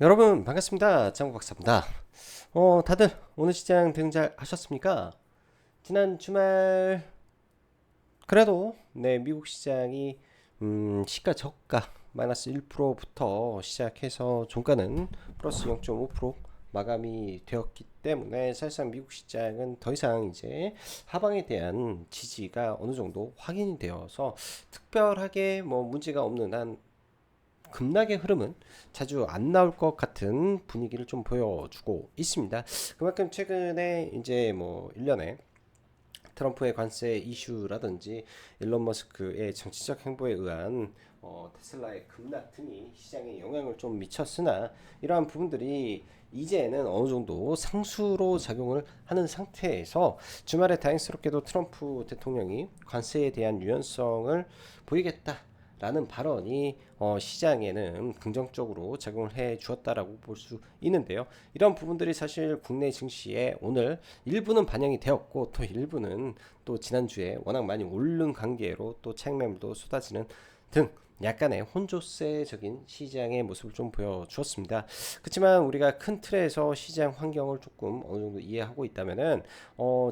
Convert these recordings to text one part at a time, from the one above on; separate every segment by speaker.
Speaker 1: 여러분 반갑습니다. 짱구박사입니다. 다들 오늘 시장 대응 잘 하셨습니까? 지난 주말 그래도 네 미국 시장이 시가 저가 마이너스 1%부터 시작해서 종가는 플러스 0.5% 마감이 되었기 때문에 사실상 미국 시장은 더 이상 이제 하방에 대한 지지가 어느 정도 확인이 되어서 특별하게 뭐 문제가 없는 한 급락의 흐름은 자주 안 나올 것 같은 분위기를 좀 보여주고 있습니다. 그만큼 최근에 이제 뭐 일련의 트럼프의 관세 이슈라든지 일론 머스크의 정치적 행보에 의한 테슬라의 급락 등이 시장에 영향을 좀 미쳤으나 이러한 부분들이 이제는 어느 정도 상수로 작용을 하는 상태에서 주말에 다행스럽게도 트럼프 대통령이 관세에 대한 유연성을 보이겠다. 라는 발언이 시장에는 긍정적으로 작용을 해 주었다라고 볼 수 있는데요. 이런 부분들이 사실 국내 증시에 오늘 일부는 반영이 되었고 또 일부는 또 지난주에 워낙 많이 오른 관계로 또 차익 매물도 쏟아지는 등 약간의 혼조세적인 시장의 모습을 좀 보여주었습니다. 그렇지만 우리가 큰 틀에서 시장 환경을 조금 어느 정도 이해하고 있다면은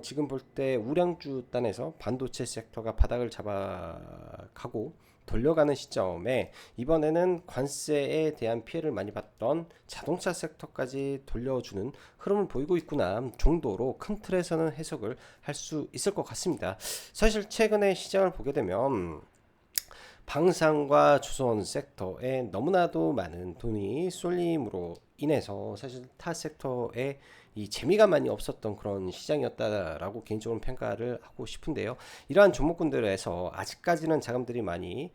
Speaker 1: 지금 볼 때 우량주 단에서 반도체 섹터가 바닥을 잡아가고 돌려가는 시점에 이번에는 관세에 대한 피해를 많이 봤던 자동차 섹터까지 돌려주는 흐름을 보이고 있구나 정도로 큰 틀에서는 해석을 할 수 있을 것 같습니다. 사실 최근에 시장을 보게 되면 방산과 조선 섹터에 너무나도 많은 돈이 쏠림으로 인해서 사실 타 섹터에 이 재미가 많이 없었던 그런 시장이었다라고 개인적으로 평가를 하고 싶은데요. 이러한 종목군들에서 아직까지는 자금들이 많이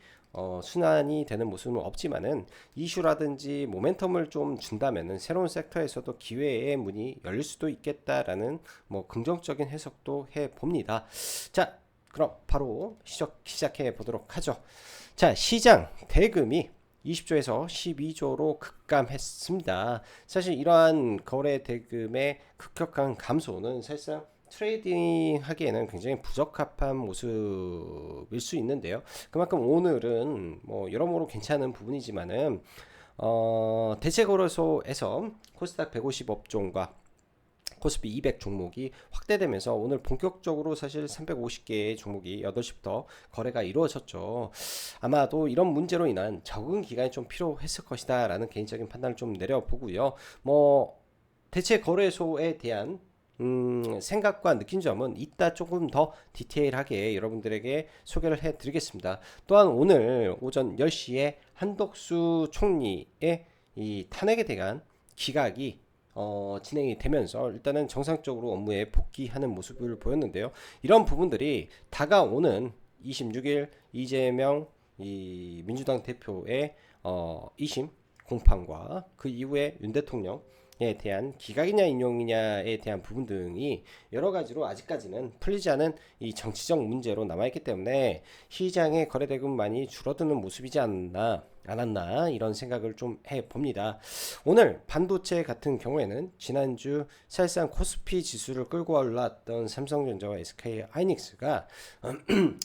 Speaker 1: 순환이 되는 모습은 없지만은 이슈라든지 모멘텀을 좀 준다면은 새로운 섹터에서도 기회의 문이 열릴 수도 있겠다라는 뭐 긍정적인 해석도 해 봅니다. 자, 그럼 바로 시작해 보도록 하죠. 자, 시장 대금이 20조에서 12조로 급감했습니다. 사실 이러한 거래 대금의 급격한 감소는 사실상 트레이딩 하기에는 굉장히 부적합한 모습일 수 있는데요. 그만큼 오늘은 뭐 여러모로 괜찮은 부분이지만은 대체 거래소에서 코스닥 150 업종과 코스피 200 종목이 확대되면서 오늘 본격적으로 사실 350개의 종목이 8시부터 거래가 이루어졌죠. 아마도 이런 문제로 인한 적응 기간이 좀 필요했을 것이다 라는 개인적인 판단을 좀 내려보고요. 뭐 대체 거래소에 대한 생각과 느낀 점은 이따 조금 더 디테일하게 여러분들에게 소개를 해드리겠습니다. 또한 오늘 오전 10시에 한덕수 총리의 이 탄핵에 대한 기각이 진행이 되면서 일단은 정상적으로 업무에 복귀하는 모습을 보였는데요. 이런 부분들이 다가오는 26일 이재명 이 민주당 대표의 2심 공판과 그 이후에 윤 대통령에 대한 기각이냐 인용이냐에 대한 부분 등이 여러 가지로 아직까지는 풀리지 않은 이 정치적 문제로 남아있기 때문에 시장의 거래대금 많이 줄어드는 모습이지 않았나 이런 생각을 좀 해봅니다. 오늘 반도체 같은 경우에는 지난주 사실상 코스피 지수를 끌고 올랐던 삼성전자와 SK 하이닉스가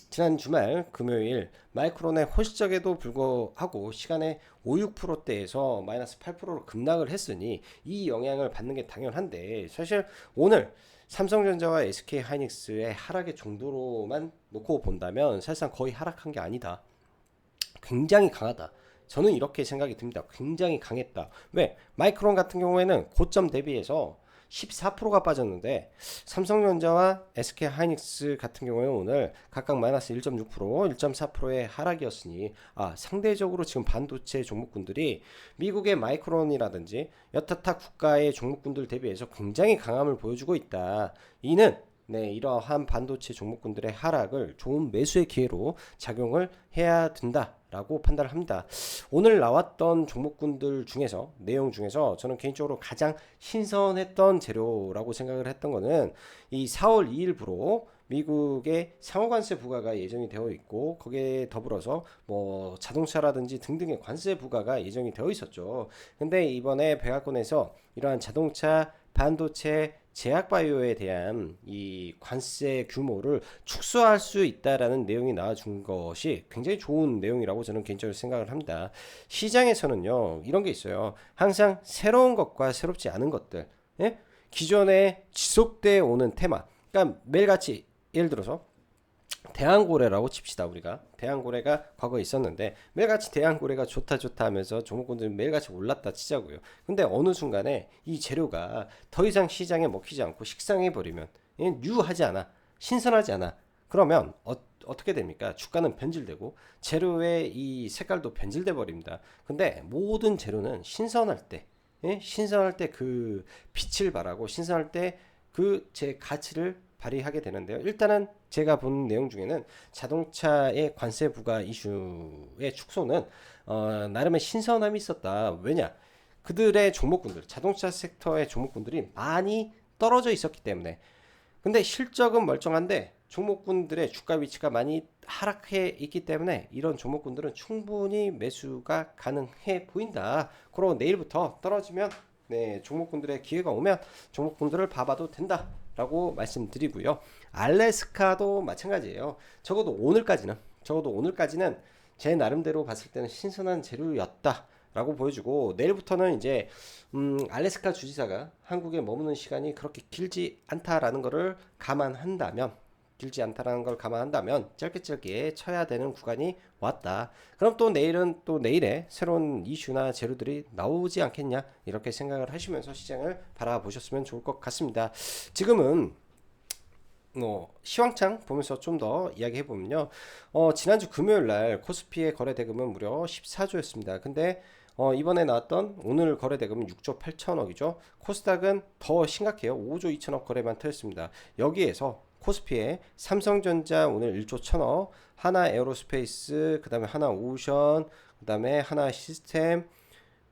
Speaker 1: 지난 주말 금요일 마이크론의 호시적에도 불구하고 시간에 5, 6%대에서 마이너스 8%로 급락을 했으니 이 영향을 받는 게 당연한데 사실 오늘 삼성전자와 SK 하이닉스의 하락의 정도로만 놓고 본다면 사실상 거의 하락한 게 아니다. 굉장히 강하다. 저는 이렇게 생각이 듭니다. 굉장히 강했다. 왜? 마이크론 같은 경우에는 고점 대비해서 14%가 빠졌는데 삼성전자와 SK 하이닉스 같은 경우에는 오늘 각각 마이너스 1.6%, 1.4%의 하락이었으니 상대적으로 지금 반도체 종목군들이 미국의 마이크론이라든지 여타타 국가의 종목군들 대비해서 굉장히 강함을 보여주고 있다. 이는 이러한 반도체 종목군들의 하락을 좋은 매수의 기회로 작용을 해야 된다라고 판단을 합니다. 오늘 나왔던 종목군들 중에서 내용 중에서 저는 개인적으로 가장 신선했던 재료라고 생각을 했던 거는 이 4월 2일부로 미국의 상호관세 부과가 예정이 되어 있고 거기에 더불어서 뭐 자동차라든지 등등의 관세 부과가 예정이 되어 있었죠. 근데 이번에 백악관에서 이러한 자동차 반도체 제약바이오에 대한 이 관세 규모를 축소할 수 있다라는 내용이 나와준 것이 굉장히 좋은 내용이라고 저는 개인적으로 생각을 합니다. 시장에서는요, 이런 게 있어요. 항상 새로운 것과 새롭지 않은 것들, 예? 기존에 지속되어 오는 테마, 그러니까 매일같이 예를 들어서 대한고래라고 칩시다. 우리가 대한고래가 과거에 있었는데 매일같이 대한고래가 좋다 좋다 하면서 종목군들이 매일같이 올랐다 치자고요. 근데 어느 순간에 이 재료가 더 이상 시장에 먹히지 않고 식상해 버리면, 뉴하지 않아, 신선하지 않아, 그러면 어떻게 됩니까? 주가는 변질되고 재료의 이 색깔도 변질돼 버립니다. 근데 모든 재료는 신선할 때, 신선할 때 그 빛을 발하고 신선할 때 그 제 가치를 발휘하게 되는데요. 일단은 제가 본 내용 중에는 자동차의 관세 부과 이슈의 축소는 나름의 신선함이 있었다. 왜냐? 그들의 종목군들, 자동차 섹터의 종목군들이 많이 떨어져 있었기 때문에. 근데 실적은 멀쩡한데 종목군들의 주가 위치가 많이 하락해 있기 때문에 이런 종목군들은 충분히 매수가 가능해 보인다. 그리고 내일부터 떨어지면, 네, 종목군들의 기회가 오면 종목군들을 봐봐도 된다 라고 말씀드리고요. 알래스카도 마찬가지예요. 적어도 오늘까지는 제 나름대로 봤을 때는 신선한 재료였다 라고 보여주고, 내일부터는 이제 알래스카 주지사가 한국에 머무는 시간이 그렇게 길지 않다라는 걸 감안한다면 짧게 쳐야 되는 구간이 왔다. 그럼 또 내일은 또 내일에 새로운 이슈나 재료들이 나오지 않겠냐, 이렇게 생각을 하시면서 시장을 바라보셨으면 좋을 것 같습니다. 지금은 시황창 보면서 좀 더 이야기해 보면요. 지난주 금요일 날 코스피의 거래 대금은 무려 14조였습니다. 근데 이번에 나왔던 오늘 거래 대금은 6조 8천억이죠. 코스닥은 더 심각해요. 5조 2천억 거래만 터졌습니다. 여기에서 코스피에 삼성전자 오늘 1조 1천억, 하나 에어로스페이스, 그 다음에 하나 오션, 그 다음에 하나 시스템,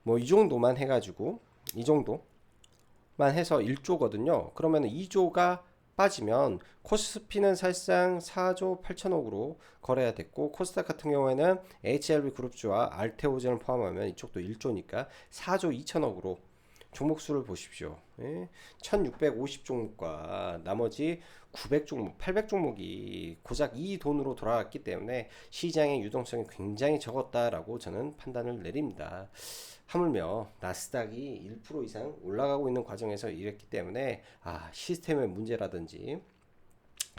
Speaker 1: 뭐 이 정도만 해가지고, 이 정도만 해서 1조거든요. 그러면 2조가 빠지면 코스피는 사실상 4조 8천억으로 거래가 됐고, 코스닥 같은 경우에는 HLB 그룹주와 알테오젠을 포함하면 이쪽도 1조니까 4조 2천억으로 종목수를 보십시오. 1650 종목과 나머지 900 종목, 800 종목이 고작 이 돈으로 돌아갔기 때문에 시장의 유동성이 굉장히 적었다라고 저는 판단을 내립니다. 하물며 나스닥이 1% 이상 올라가고 있는 과정에서 이랬기 때문에 시스템의 문제라든지,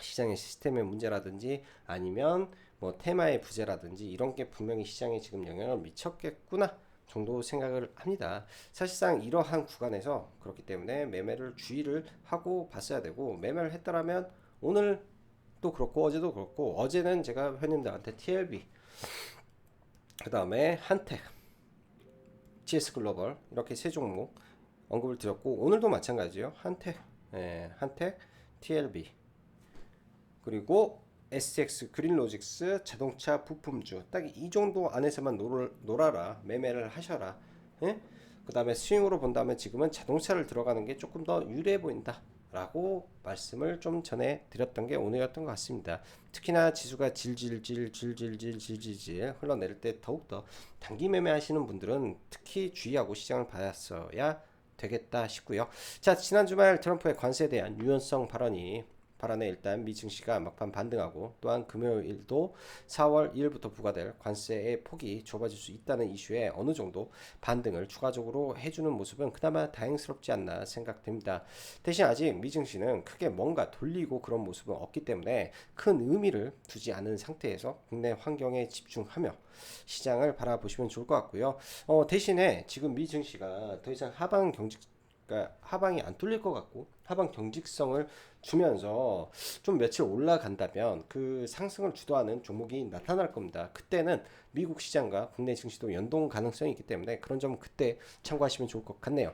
Speaker 1: 시장의 시스템의 문제라든지, 아니면 뭐 테마의 부재라든지 이런 게 분명히 시장에 지금 영향을 미쳤겠구나 정도 생각을 합니다. 사실상 이러한 구간에서 그렇기 때문에 매매를 주의를 하고 봤어야 되고, 매매를 했더라면 오늘도 그렇고 어제도 그렇고, 어제는 제가 회원님들한테 TLB, 그 다음에 한택, GS글로벌 이렇게 세 종목 언급을 드렸고, 오늘도 마찬가지요. 한택, TLB, 그리고 SX 그린로직스 자동차 부품주, 딱 이 정도 안에서만 놀아라, 매매를 하셔라. 그 다음에 스윙으로 본다면 지금은 자동차를 들어가는 게 조금 더 유리해 보인다 라고 말씀을 좀 전에 드렸던 게 오늘이었던 것 같습니다. 특히나 지수가 질질 흘러내릴 때 더욱더 단기 매매 하시는 분들은 특히 주의하고 시장을 봤어야 되겠다 싶고요. 자, 지난 주말 트럼프의 관세에 대한 유연성 발언에 일단 미 증시가 막판 반등하고, 또한 금요일도 4월 2일부터 부과될 관세의 폭이 좁아질 수 있다는 이슈에 어느 정도 반등을 추가적으로 해주는 모습은 그나마 다행스럽지 않나 생각됩니다. 대신 아직 미 증시는 크게 뭔가 돌리고 그런 모습은 없기 때문에 큰 의미를 두지 않은 상태에서 국내 환경에 집중하며 시장을 바라보시면 좋을 것 같고요. 대신에 지금 미 증시가 더 이상 하방이 안 뚫릴 것 같고 하방 경직성을 주면서 좀 며칠 올라간다면 그 상승을 주도하는 종목이 나타날 겁니다. 그때는 미국 시장과 국내 증시도 연동 가능성이 있기 때문에 그런 점은 그때 참고하시면 좋을 것 같네요.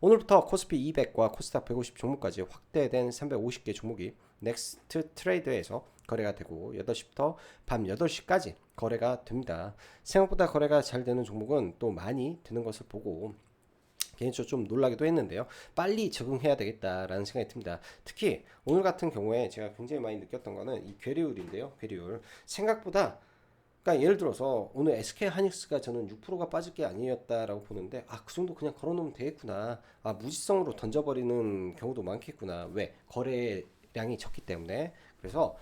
Speaker 1: 오늘부터 코스피 200과 코스닥 150 종목까지 확대된 350개 종목이 넥스트 트레이드에서 거래가 되고 8시부터 밤 8시까지 거래가 됩니다. 생각보다 거래가 잘 되는 종목은 또 많이 되는 것을 보고 개인적으로 좀 놀라기도 했는데요. 빨리 적응해야 되겠다라는 생각이 듭니다. 특히 오늘 같은 경우에 제가 굉장히 많이 느꼈던 거는 이 괴리율인데요. 괴리율 생각보다 그러니까 예를 들어서 오늘 SK 하이닉스가 저는 6%가 빠질 게 아니었다라고 보는데, 그 정도 그냥 걸어놓으면 되겠구나. 무지성으로 던져버리는 경우도 많겠구나. 왜? 거래량이 적기 때문에. 그래서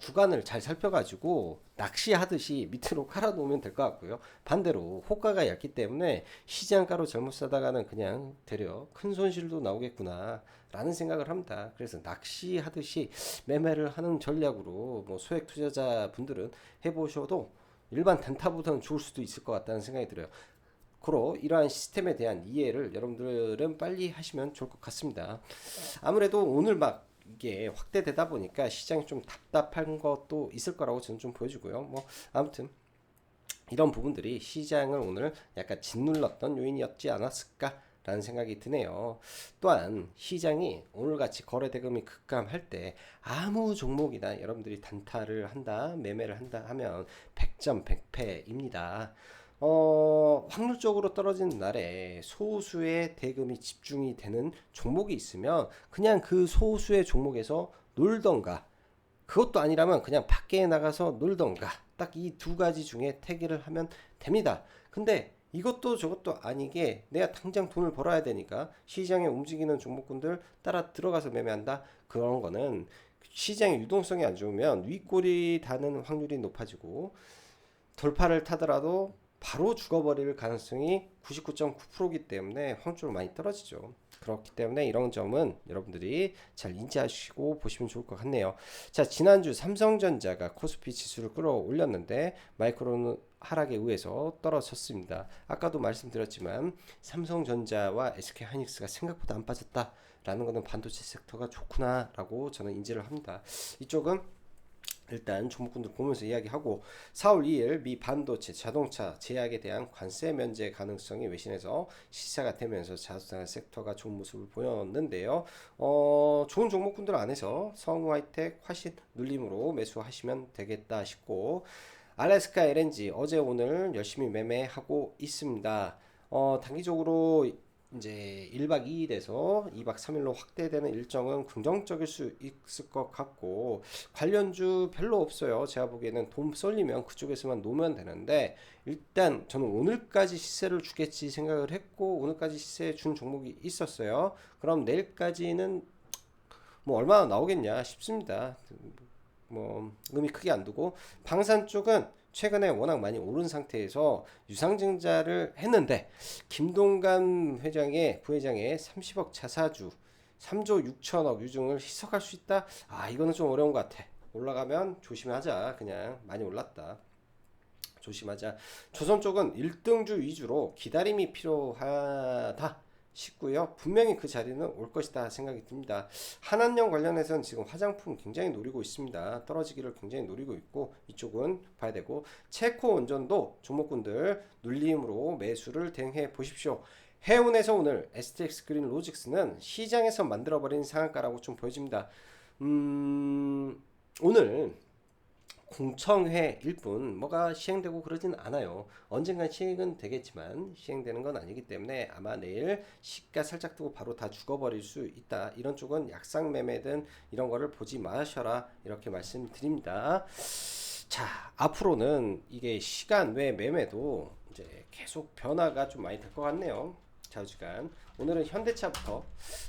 Speaker 1: 구간을 잘 살펴가지고 낚시하듯이 밑으로 깔아놓으면 될 것 같고요. 반대로 호가가 얇기 때문에 시장가로 잘못 사다가는 그냥 되려 큰 손실도 나오겠구나 라는 생각을 합니다. 그래서 낚시하듯이 매매를 하는 전략으로 뭐 소액 투자자 분들은 해보셔도 일반 단타보다는 좋을 수도 있을 것 같다는 생각이 들어요. 그로 이러한 시스템에 대한 이해를 여러분들은 빨리 하시면 좋을 것 같습니다. 아무래도 오늘 막 이게 확대되다 보니까 시장이 좀 답답한 것도 있을 거라고 저는 좀 보여주고요. 뭐 아무튼 이런 부분들이 시장을 오늘 약간 짓눌렀던 요인이었지 않았을까 라는 생각이 드네요. 또한 시장이 오늘같이 거래대금이 급감할 때 아무 종목이나 여러분들이 단타를 한다, 매매를 한다 하면 100점 100패입니다. 확률적으로 떨어지는 날에 소수의 대금이 집중이 되는 종목이 있으면 그냥 그 소수의 종목에서 놀던가, 그것도 아니라면 그냥 밖에 나가서 놀던가, 딱 이 두 가지 중에 택을 하면 됩니다. 근데 이것도 저것도 아니게 내가 당장 돈을 벌어야 되니까 시장에 움직이는 종목군들 따라 들어가서 매매한다, 그런 거는 시장의 유동성이 안 좋으면 윗골이 닿는 확률이 높아지고 돌파를 타더라도 바로 죽어버릴 가능성이 99.9%이기 때문에 확률적으로 많이 떨어지죠. 그렇기 때문에 이런 점은 여러분들이 잘 인지하시고 보시면 좋을 것 같네요. 자, 지난주 삼성전자가 코스피 지수를 끌어올렸는데 마이크론 하락에 의해서 떨어졌습니다. 아까도 말씀드렸지만 삼성전자와 SK하이닉스가 생각보다 안 빠졌다라는 것은 반도체 섹터가 좋구나라고 저는 인지를 합니다. 이쪽은 일단 종목군들 보면서 이야기하고, 4월 2일 미 반도체 자동차 제약에 대한 관세 면제 가능성이 외신에서 시사가 되면서 자동차 섹터가 좋은 모습을 보였는데요. 좋은 종목군들 안에서 성우하이텍, 화신, 눌림으로 매수하시면 되겠다 싶고, 알래스카 LNG 어제 오늘 열심히 매매하고 있습니다. 단기적으로 이제 1박 2일에서 2박 3일로 확대되는 일정은 긍정적일 수 있을 것 같고, 관련주 별로 없어요. 제가 보기에는 돈 쏠리면 그쪽에서만 놓으면 되는데, 일단 저는 오늘까지 시세를 주겠지 생각을 했고 오늘까지 시세 준 종목이 있었어요. 그럼 내일까지는 뭐 얼마나 나오겠냐 싶습니다. 뭐 의미 크게 안 두고, 방산 쪽은 최근에 워낙 많이 오른 상태에서 유상증자를 했는데, 김동관 회장의 부회장의 30억 자사주 3조 6천억 유증을 희석할 수 있다? 이거는 좀 어려운 것 같아. 올라가면 조심하자. 그냥 많이 올랐다, 조심하자. 조선 쪽은 1등주 위주로 기다림이 필요하다 싶고요. 분명히 그 자리는 올 것이다 생각이 듭니다. 한한령 관련해서는 지금 화장품 굉장히 노리고 있습니다. 떨어지기를 굉장히 노리고 있고, 이쪽은 봐야 되고, 체코 원전도 종목군들 눌림으로 매수를 대응해 보십시오. 해운에서 오늘 STX 그린 로직스는 시장에서 만들어버린 상한가라고 좀 보여집니다. 오늘 공청회일 뿐 뭐가 시행되고 그러진 않아요. 언젠간 시행은 되겠지만 시행되는 건 아니기 때문에 아마 내일 시가 살짝 두고 바로 다 죽어버릴 수 있다. 이런 쪽은 약상 매매든 이런 거를 보지 마셔라, 이렇게 말씀드립니다. 자, 앞으로는 이게 시간 외 매매도 이제 계속 변화가 좀 많이 될 것 같네요. 좌우지간. 오늘은 현대차부터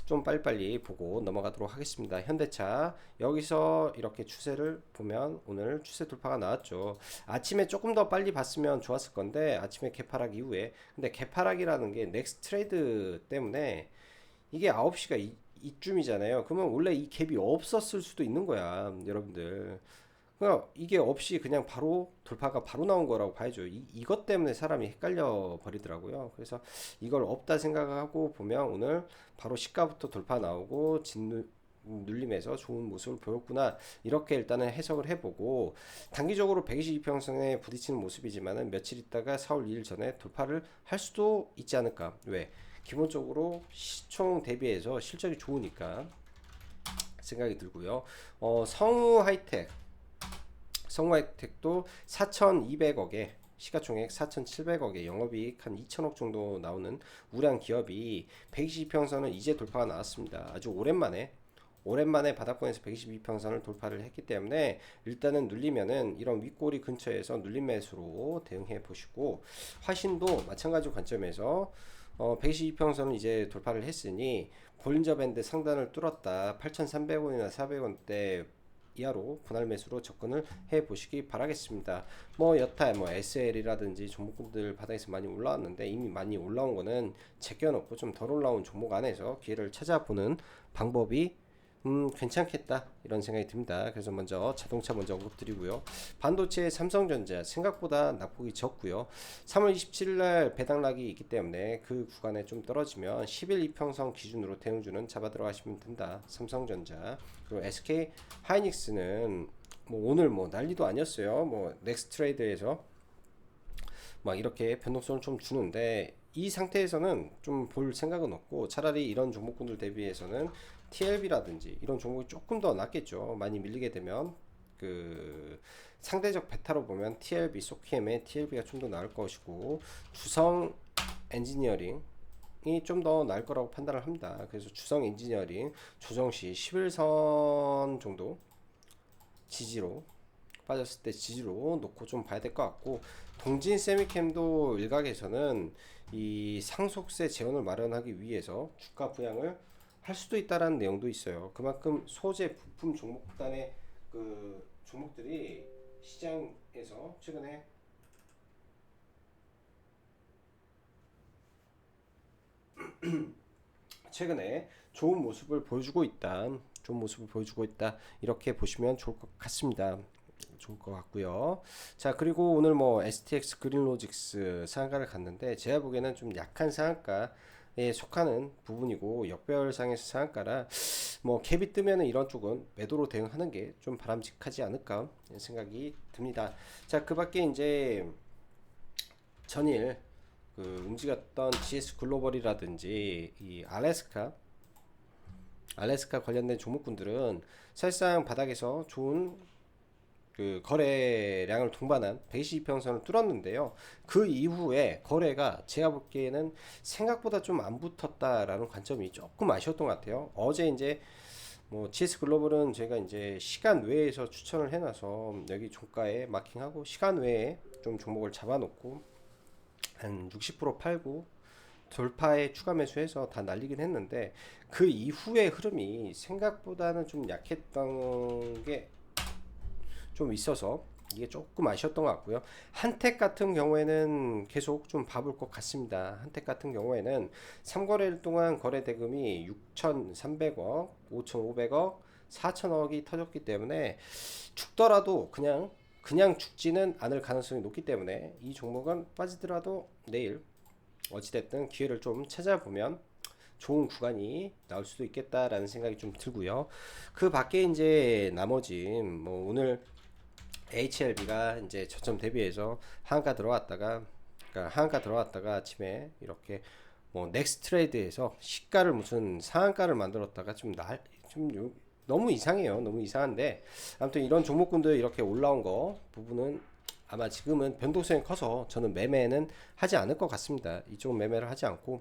Speaker 1: 좀 빨리빨리 보고 넘어가도록 하겠습니다. 현대차 여기서 이렇게 추세를 보면 오늘 추세 돌파가 나왔죠. 아침에 조금 더 빨리 봤으면 좋았을 건데, 아침에 개파락 이후에, 근데 개파락이라는 게 넥스트 트레이드 때문에 이게 9시가 이쯤이잖아요. 그러면 원래 이 갭이 없었을 수도 있는 거야, 여러분들. 그러니까 이게 없이 그냥 바로 돌파가 바로 나온 거라고 봐야죠. 이것 때문에 사람이 헷갈려 버리더라고요. 그래서 이걸 없다 생각하고 보면 오늘 바로 시가부터 돌파 나오고 눌림에서 좋은 모습을 보였구나, 이렇게 일단은 해석을 해보고, 단기적으로 122평선에 부딪히는 모습이지만은 며칠 있다가 4월 2일 전에 돌파를 할 수도 있지 않을까. 왜? 기본적으로 시총 대비해서 실적이 좋으니까 생각이 들고요. 성우하이텍도 4,200억에 시가총액 4,700억에 영업이익 한 2천억 정도 나오는 우량 기업이 122평선은 이제 돌파가 나왔습니다. 아주 오랜만에 오랜만에 바닥권에서 122평선을 돌파를 했기 때문에 일단은 눌리면은 이런 윗꼬리 근처에서 눌림 매수로 대응해 보시고, 화신도 마찬가지 관점에서 122평선을 이제 돌파를 했으니 볼린저 밴드 상단을 뚫었다 8,300원이나 400원대 이하로 분할 매수로 접근을 해 보시기 바라겠습니다. 뭐 여타 뭐 SL이라든지 종목군들 바닥에서 많이 올라왔는데, 이미 많이 올라온 거는 제껴놓고 좀 덜 올라온 종목 안에서 기회를 찾아보는 방법이 괜찮겠다 이런 생각이 듭니다. 그래서 먼저 자동차 먼저 언급드리고요. 반도체 삼성전자 생각보다 낙폭이 적고요. 3월 27일 날 배당락이 있기 때문에 그 구간에 좀 떨어지면 10일 이평선 기준으로 대응주는 잡아 들어가시면 된다. 삼성전자. 그리고 SK 하이닉스는 뭐 오늘 뭐 난리도 아니었어요. 뭐 넥스트레이드에서 막 이렇게 변동성을 좀 주는데, 이 상태에서는 좀 볼 생각은 없고, 차라리 이런 종목군들 대비해서는 TLB라든지 이런 종목이 조금 더 낫겠죠. 많이 밀리게 되면 그 상대적 베타로 보면 TLB, 소키엠의 TLB가 좀 더 나을 것이고, 주성 엔지니어링 이 좀 더 나을 거라고 판단을 합니다. 그래서 주성 엔지니어링 조정시 11선 정도 지지로, 빠졌을 때 지지로 놓고 좀 봐야 될 것 같고, 동진 세미캠도 일각에서는 이 상속세 재원을 마련하기 위해서 주가 부양을 할 수도 있다라는 내용도 있어요. 그만큼 소재 부품 종목단의 그 종목들이 시장에서 최근에 좋은 모습을 보여주고 있다 이렇게 보시면 좋을 것 같습니다. 좋을 것 같고요. 자, 그리고 오늘 뭐 STX 그린로직스 상한가를 갔는데, 제가 보기에는 좀 약한 상한가에 속하는 부분이고, 역별상에서 상한가라 뭐 갭이 뜨면은 이런 쪽은 매도로 대응하는 게 좀 바람직하지 않을까 생각이 듭니다. 자, 그 밖에 이제 전일 그 움직였던 GS 글로벌이라든지 이 알래스카 관련된 종목군들은 사실상 바닥에서 좋은 그 거래량을 동반한 122평선을 뚫었는데요. 그 이후에 거래가 제가 보기에는 생각보다 좀 안 붙었다라는 관점이 조금 아쉬웠던 것 같아요. 어제 이제 뭐 GS 글로벌은 제가 이제 시간 외에서 추천을 해놔서 여기 종가에 마킹하고, 시간 외에 좀 종목을 잡아놓고 한 60% 팔고 돌파에 추가 매수해서 다 날리긴 했는데, 그 이후의 흐름이 생각보다는 좀 약했던 게 좀 있어서 이게 조금 아쉬웠던 것 같고요. 한택 같은 경우에는 계속 좀 봐볼 것 같습니다. 한택 같은 경우에는 3거래일 동안 거래 대금이 6,300억, 5,500억, 4,000억이 터졌기 때문에 죽더라도 그냥 죽지는 않을 가능성이 높기 때문에, 이 종목은 빠지더라도 내일 어찌됐든 기회를 좀 찾아보면 좋은 구간이 나올 수도 있겠다라는 생각이 좀 들고요. 그 밖에 이제 나머지 뭐 오늘 HLB가 이제 저점 대비해서 하한가 들어왔다가 아침에 이렇게 뭐 넥스트레이드에서 시가를 무슨 상한가를 만들었다가 너무 이상해요. 너무 이상한데, 아무튼 이런 종목군들 이렇게 올라온 거 부분은 아마 지금은 변동성이 커서 저는 매매는 하지 않을 것 같습니다. 이쪽은 매매를 하지 않고,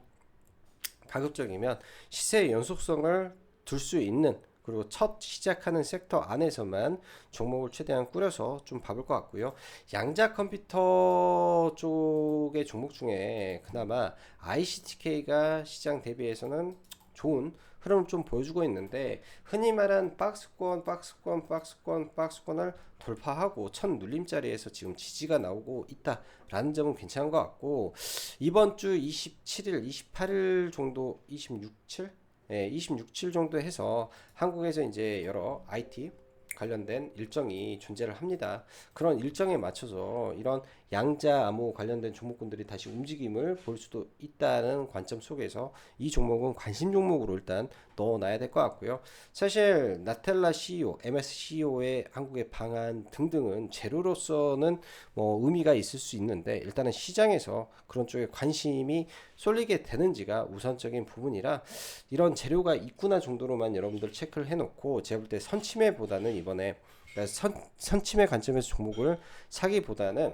Speaker 1: 가급적이면 시세의 연속성을 둘 수 있는, 그리고 첫 시작하는 섹터 안에서만 종목을 최대한 꾸려서 좀 봐볼 것 같고요. 양자 컴퓨터 쪽의 종목 중에 그나마 ICTK가 시장 대비해서는 좋은 흐름을 좀 보여주고 있는데, 흔히 말한 박스권을 돌파하고 첫 눌림자리에서 지금 지지가 나오고 있다라는 점은 괜찮은 것 같고, 이번 주 27일, 28일 정도, 26칠 정도 해서 한국에서 이제 여러 IT 관련된 일정이 존재를 합니다. 그런 일정에 맞춰서 이런 양자 암호 관련된 종목군들이 다시 움직임을 볼 수도 있다는 관점 속에서 이 종목은 관심 종목으로 일단 넣어놔야 될 것 같고요. 사실 나텔라 CEO, MS CEO의 한국의 방안 등등은 재료로서는 뭐 의미가 있을 수 있는데, 일단은 시장에서 그런 쪽에 관심이 쏠리게 되는지가 우선적인 부분이라, 이런 재료가 있구나 정도로만 여러분들 체크를 해놓고, 제가 볼 때 선침해보다는 이번에 그러니까 선침해 관점에서 종목을 사기보다는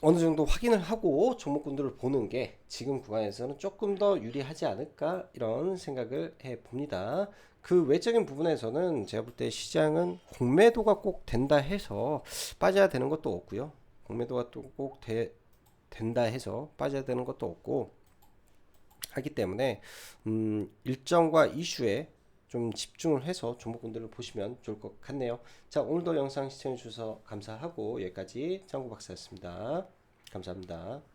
Speaker 1: 어느 정도 확인을 하고 종목군들을 보는 게 지금 구간에서는 조금 더 유리하지 않을까 이런 생각을 해 봅니다. 그 외적인 부분에서는 제가 볼 때 시장은 공매도가 꼭 된다 해서 빠져야 되는 것도 없고요. 공매도가 또 꼭 된다 해서 빠져야 되는 것도 없고 하기 때문에 일정과 이슈에 좀 집중을 해서 종목군들을 보시면 좋을 것 같네요. 자, 오늘도 영상 시청해 주셔서 감사하고 여기까지 장구 박사였습니다. 감사합니다.